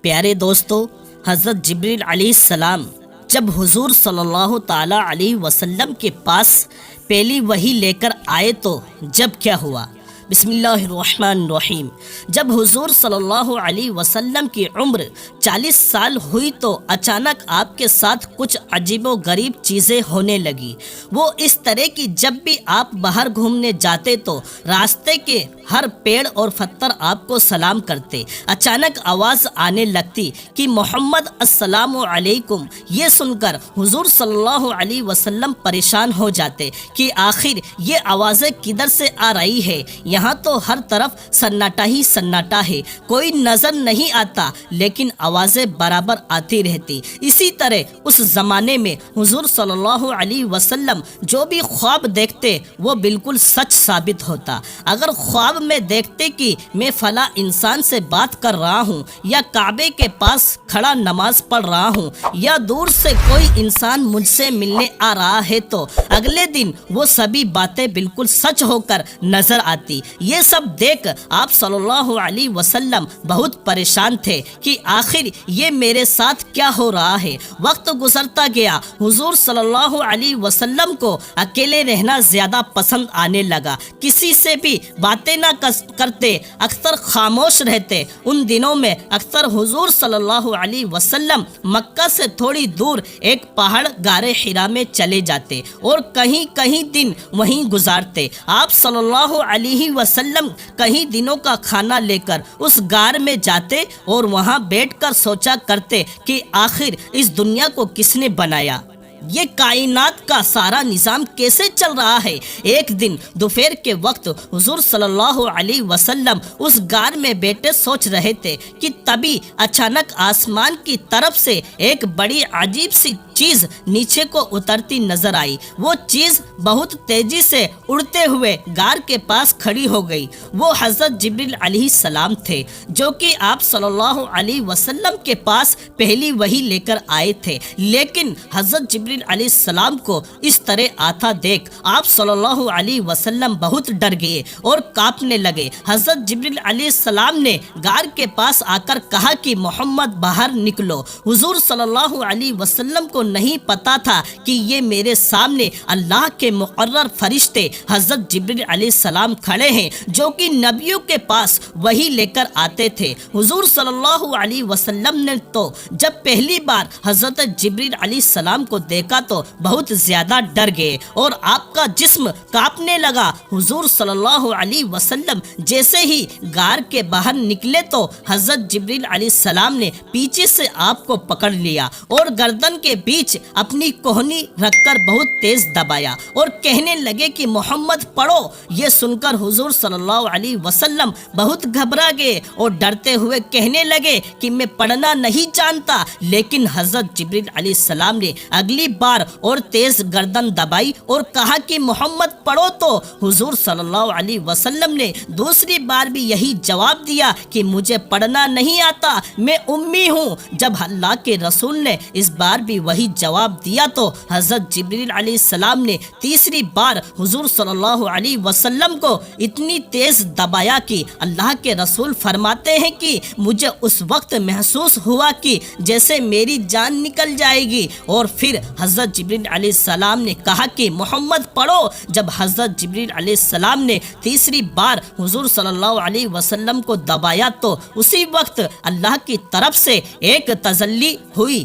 پیارے دوستو، حضرت جبریل علیہ السلام جب حضور صلی اللہ تعالی علیہ وسلم کے پاس پہلی وحی لے کر آئے تو جب کیا ہوا؟ بسم اللہ الرحمن الرحیم۔ جب حضور صلی اللہ علیہ وسلم کی عمر 40 سال ہوئی تو اچانک آپ کے ساتھ کچھ عجیب و غریب چیزیں ہونے لگی۔ وہ اس طرح کی جب بھی آپ باہر گھومنے جاتے تو راستے کے ہر پیڑ اور پتھر آپ کو سلام کرتے۔ اچانک آواز آنے لگتی کہ محمد السلام علیکم۔ یہ سن کر حضور صلی اللہ علیہ وسلم پریشان ہو جاتے کہ آخر یہ آوازیں کدھر سے آ رہی ہے؟ یہاں تو ہر طرف سناٹا ہی سناٹا ہے، کوئی نظر نہیں آتا، لیکن آوازیں برابر آتی رہتی۔ اسی طرح اس زمانے میں حضور صلی اللہ علیہ وسلم جو بھی خواب دیکھتے وہ بالکل سچ ثابت ہوتا۔ اگر خواب میں دیکھتے کہ میں فلاں انسان سے بات کر رہا ہوں، یا کعبے کے پاس کھڑا نماز پڑھ رہا ہوں، یا دور سے کوئی انسان مجھ سے ملنے آ رہا ہے، تو اگلے دن وہ سبھی باتیں بالکل سچ ہو کر نظر آتی۔ یہ سب دیکھ آپ صلی اللہ علیہ وسلم بہت پریشان تھے کہ آخر یہ میرے ساتھ کیا ہو رہا ہے۔ وقت گزرتا گیا، حضور صلی اللہ علیہ وسلم کو اکیلے رہنا زیادہ پسند آنے لگا۔ کسی سے بھی باتیں نہ کرتے، اکثر خاموش رہتے۔ ان دنوں میں اکثر حضور صلی اللہ علیہ وسلم مکہ سے تھوڑی دور ایک پہاڑ غار حرا میں چلے جاتے اور کہیں کہیں دن وہیں گزارتے۔ آپ صلی اللہ علیہ وسلم کہیں دنوں کا کھانا لے کر اس غار میں جاتے اور وہاں بیٹھ کر سوچا کرتے کہ آخر اس دنیا کو کس نے بنایا؟ یہ کائنات کا سارا نظام کیسے چل رہا ہے؟ ایک دن دوپہر کے وقت حضور صلی اللہ علیہ وسلم اس غار میں بیٹھے سوچ رہے تھے کہ تبھی اچانک آسمان کی طرف سے ایک بڑی عجیب سی چیز نیچے کو اترتی نظر آئی۔ وہ چیز بہت تیزی سے اڑتے ہوئے غار کے پاس کھڑی ہو گئی۔ وہ حضرت جبریل علیہ السلام تھے، جو کہ آپ صلی اللہ علیہ وسلم کے پاس پہلی وحی لے کر آئے تھے۔ لیکن حضرت جبریل علیہ السلام کو اس طرح آتا دیکھ آپ صلی اللہ علیہ وسلم بہت ڈر گئے اور کانپنے لگے۔ حضرت جبریل علیہ السلام نے غار کے پاس آ کر کہا کہ محمد باہر نکلو۔ حضور صلی اللہ علیہ وسلم کو نہیں پتا تھا کہ یہ میرے سامنے اللہ کے مقرر فرشتے حضرت جبریل علیہ السلام کھڑے ہیں، جو کہ نبیوں کے پاس وحی لے کر آتے تھے۔ حضور صلی اللہ علیہ وسلم نے تو جب پہلی بار حضرت جبریل علیہ السلام کو دیکھا تو بہت زیادہ ڈر گئے اور آپ کا جسم کانپنے لگا۔ حضور صلی اللہ علیہ وسلم جیسے ہی غار کے باہر نکلے تو حضرت جبریل علیہ السلام نے پیچھے سے آپ کو پکڑ لیا اور گردن کے بیچ اپنی کوہنی رکھ کر بہت تیز دبایا اور کہنے لگے کہ محمد پڑھو۔ یہ سن کر حضور صلی اللہ علیہ وسلم بہت گھبرا گئے اور ڈرتے ہوئے کہنے لگے کہ میں پڑھنا نہیں جانتا۔ لیکن حضرت جبریل علیہ السلام نے اگلی بار اور تیز گردن دبائی اور کہا کہ محمد پڑھو، تو حضور صلی اللہ علیہ وسلم نے دوسری بار بھی یہی جواب دیا کہ مجھے پڑھنا نہیں آتا، میں امی ہوں۔ جب اللہ کے رسول نے اس بار بھی وہی جواب دیا تو حضرت جبریل علیہ السلام نے تیسری بار حضور صلی اللہ علیہ وسلم کو اتنی تیز دبایا کہ اللہ کے رسول فرماتے ہیں کہ مجھے اس وقت محسوس ہوا کہ جیسے میری جان نکل جائے گی، اور پھر حضرت جبریل علیہ السلام نے کہا کہ محمد پڑھو۔ جب حضرت جبریل علیہ السلام نے تیسری بار حضور صلی اللہ علیہ وسلم کو دبایا تو اسی وقت اللہ کی طرف سے ایک تجلی ہوئی،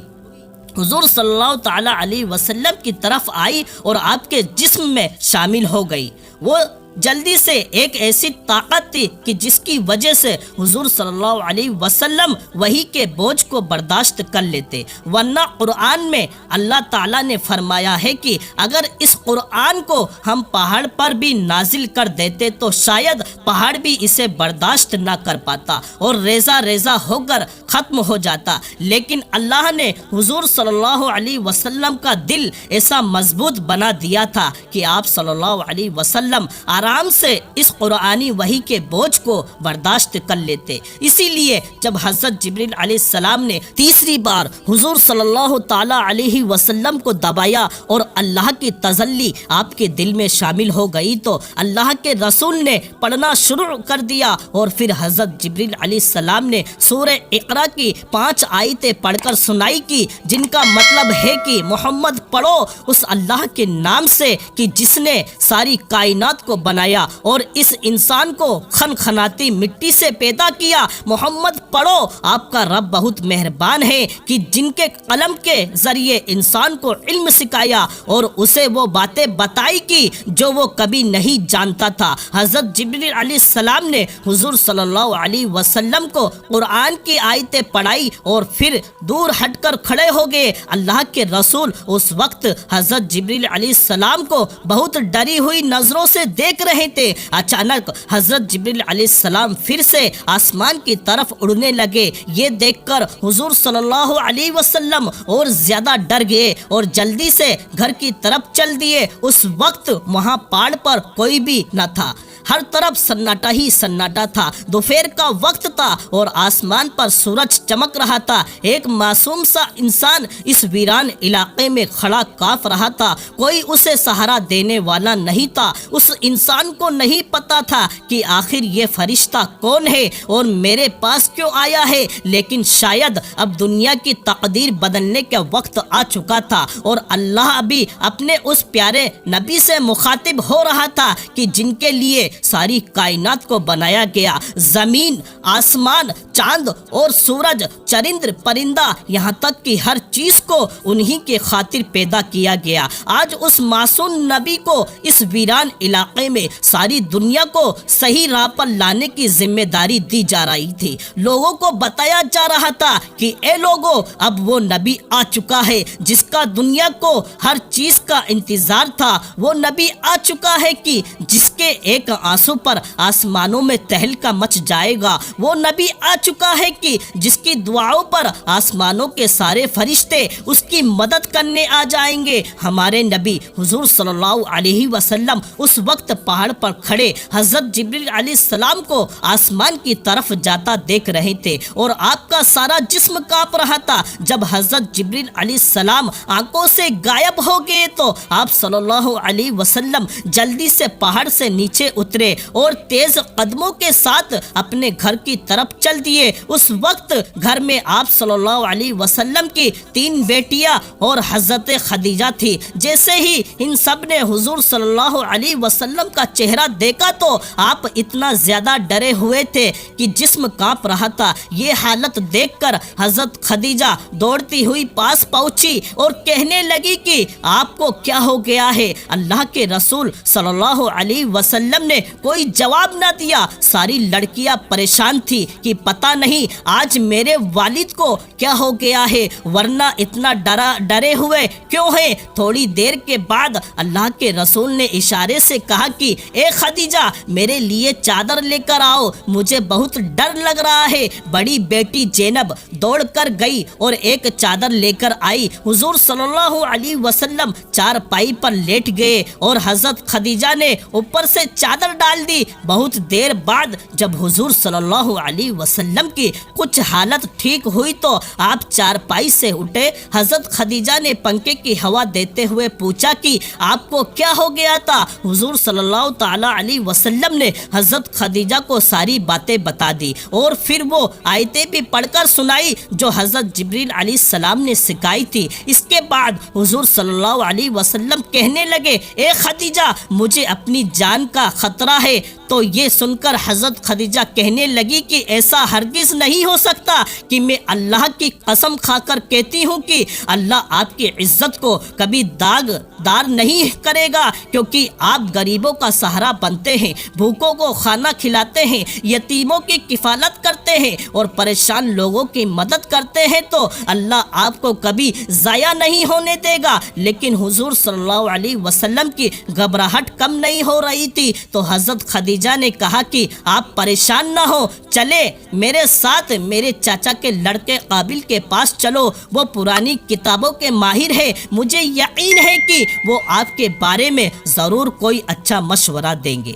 حضور صلی اللہ تعالی علیہ وسلم کی طرف آئی اور آپ کے جسم میں شامل ہو گئی۔ وہ جلدی سے ایک ایسی طاقت تھی کہ جس کی وجہ سے حضور صلی اللہ علیہ وسلم وحی کے بوجھ کو برداشت کر لیتے، ورنہ قرآن میں اللہ تعالیٰ نے فرمایا ہے کہ اگر اس قرآن کو ہم پہاڑ پر بھی نازل کر دیتے تو شاید پہاڑ بھی اسے برداشت نہ کر پاتا اور ریزہ ریزہ ہو کر ختم ہو جاتا۔ لیکن اللہ نے حضور صلی اللہ علیہ وسلم کا دل ایسا مضبوط بنا دیا تھا کہ آپ صلی اللہ علیہ وسلم آرام سے اس قرآنی وحی کے بوجھ کو برداشت کر لیتے۔ اسی لیے جب حضرت جبریل علیہ السلام نے تیسری بار حضور صلی اللہ تعالی علیہ وسلم کو دبایا اور اللہ کی تجلی آپ کے دل میں شامل ہو گئی تو اللہ کے رسول نے پڑھنا شروع کر دیا، اور پھر حضرت جبریل علیہ السلام نے سورہ اقرا کی 5 آیتیں پڑھ کر سنائی کی، جن کا مطلب ہے کہ محمد پڑھو اس اللہ کے نام سے کہ جس نے ساری کائنات کو بنایا اور اس انسان کو کھنکھناتی مٹی سے پیدا کیا۔ محمد پڑھو آپ کا رب بہت مہربان ہے کہ جن کے قلم کے ذریعے انسان کو علم سکھایا اور اسے وہ باتیں بتائی کی جو وہ کبھی نہیں جانتا تھا۔ حضرت جبریل علیہ السلام نے حضور صلی اللہ علیہ وسلم کو قرآن کی آیتیں پڑھائی اور پھر دور ہٹ کر کھڑے ہو گئے۔ اللہ کے رسول اس وقت حضرت جبریل علیہ السلام کو بہت ڈری ہوئی نظروں سے دیکھ رہے تھے۔ اچانک حضرت جبریل علیہ السلام پھر سے آسمان کی طرف اڑنے لگے۔ یہ دیکھ کر حضور صلی اللہ علیہ وسلم اور زیادہ ڈر گئے اور جلدی سے گھر کی طرف چل دیے۔ اس وقت وہاں پہاڑ پر کوئی بھی نہ تھا، ہر طرف سناٹا ہی سناٹا تھا۔ دوپہر کا وقت تھا اور آسمان پر سورج چمک رہا تھا۔ ایک معصوم سا انسان اس ویران علاقے میں کھڑا کانپ رہا تھا، کوئی اسے سہارا دینے والا نہیں تھا۔ اس انسان کو نہیں پتا تھا کہ آخر یہ فرشتہ کون ہے اور میرے پاس کیوں آیا ہے، لیکن شاید اب دنیا کی تقدیر بدلنے کا وقت آ چکا تھا اور اللہ ابھی اپنے اس پیارے نبی سے مخاطب ہو رہا تھا کہ جن کے لیے ساری کائنات کو بنایا گیا، زمین، آسمان، چاند اور سورج، چرند پرندہ، یہاں تک کہ ہر چیز کو انہی کے خاطر پیدا کیا گیا۔ آج اس معصوم نبی کو اس ویران علاقے میں ساری دنیا کو صحیح راہ پر لانے کی ذمہ داری دی جا رہی تھی۔ لوگوں کو بتایا جا رہا تھا کہ اے لوگو، اب وہ نبی آ چکا ہے جس کا دنیا کو ہر چیز کا انتظار تھا۔ وہ نبی آ چکا ہے کہ جس کے ایک آنسو پر آسمانوں میں تہلکہ مچ جائے گا۔ وہ نبی آ چکا ہے کہ جس کی دعاؤں پر آسمانوں کے سارے فرشتے اس کی مدد کرنے آ جائیں گے۔ ہمارے نبی حضور صلی اللہ علیہ وسلم اس وقت پہاڑ پر کھڑے حضرت جبریل علیہ السلام کو آسمان کی طرف جاتا دیکھ رہے تھے اور آپ کا سارا جسم کانپ رہا تھا۔ جب حضرت جبریل علیہ السلام آنکھوں سے غائب ہو گئے تو آپ صلی اللہ علیہ وسلم جلدی سے پہاڑ سے نیچے اترے اور تیز قدموں کے ساتھ اپنے گھر کی طرف چل دیے۔ اس وقت گھر میں آپ صلی اللہ علیہ وسلم کی 3 بیٹیاں اور حضرت خدیجہ تھی۔ جیسے ہی ان سب نے حضور صلی اللہ علیہ وسلم کا چہرہ دیکھا تو آپ اتنا زیادہ ڈرے ہوئے تھے کہ جسم کانپ رہا تھا۔ یہ حالت دیکھ کر حضرت خدیجہ دوڑتی ہوئی پاس پہنچی اور کہنے لگی کہ آپ کو کیا ہو گیا ہے؟ اللہ کے رسول صلی اللہ علیہ وسلم نے کوئی جواب نہ دیا۔ ساری لڑکیاں پریشان تھی کہ پتہ نہیں آج میرے والد کو کیا ہو گیا ہے، ورنہ اتنا ڈرے ہوئے کیوں ہیں؟ تھوڑی دیر کے بعد اللہ کے رسول نے اشارے سے کہا کہ اے خدیجہ، میرے لیے چادر لے کر آؤ، مجھے بہت ڈر لگ رہا ہے۔ بڑی بیٹی زینب دوڑ کر گئی اور ایک چادر لے کر آئی۔ حضور صلی اللہ علیہ وسلم چارپائی پر لیٹ گئے اور حضرت خدیجہ نے اوپر سے چادر ڈال دی۔ بہت دیر بعد جب حضور صلی اللہ علیہ وسلم کی کچھ حالت ٹھیک ہوئی تو آپ چارپائی سے اٹھے۔ حضرت خدیجہ نے پنکھے کی ہوا دیتے ہوئے پوچھا کہ آپ کو کیا ہو گیا تھا؟ حضور صلی اللہ تعالی علیہ وسلم نے حضرت خدیجہ کو ساری باتیں بتا دی اور پھر وہ آیتیں بھی پڑھ کر سنائی جو حضرت جبریل علیہ السلام نے سکھائی تھی۔ اس کے بعد حضور صلی اللہ علیہ وسلم کہنے لگے، اے خدیجہ، مجھے اپنی جان کا خطرہ ہے۔ تو یہ سن کر حضرت خدیجہ کہنے لگی کہ ایسا ہرگز نہیں ہو سکتا کہ میں اللہ کی قسم کھا کر کہتی ہوں کہ اللہ آپ کی عزت کو کبھی داغ دار نہیں کرے گا، کیونکہ آپ غریبوں کا سہارا بنتے ہیں، بھوکوں کو کھانا کھلاتے ہیں، یتیموں کی کفالت کرتے ہیں اور پریشان لوگوں کی مدد کرتے ہیں، تو اللہ آپ کو کبھی ضائع نہیں ہونے دے گا۔ لیکن حضور صلی اللہ علیہ وسلم کی گھبراہٹ کم نہیں ہو رہی تھی تو حضرت خدیجہ نے کہا کہ آپ پریشان نہ ہو، چلے میرے ساتھ میرے چاچا کے لڑکے قابل کے پاس چلو، وہ پرانی کتابوں کے ماہر ہے، مجھے یقین ہے کہ وہ آپ کے بارے میں ضرور کوئی اچھا مشورہ دیں گے۔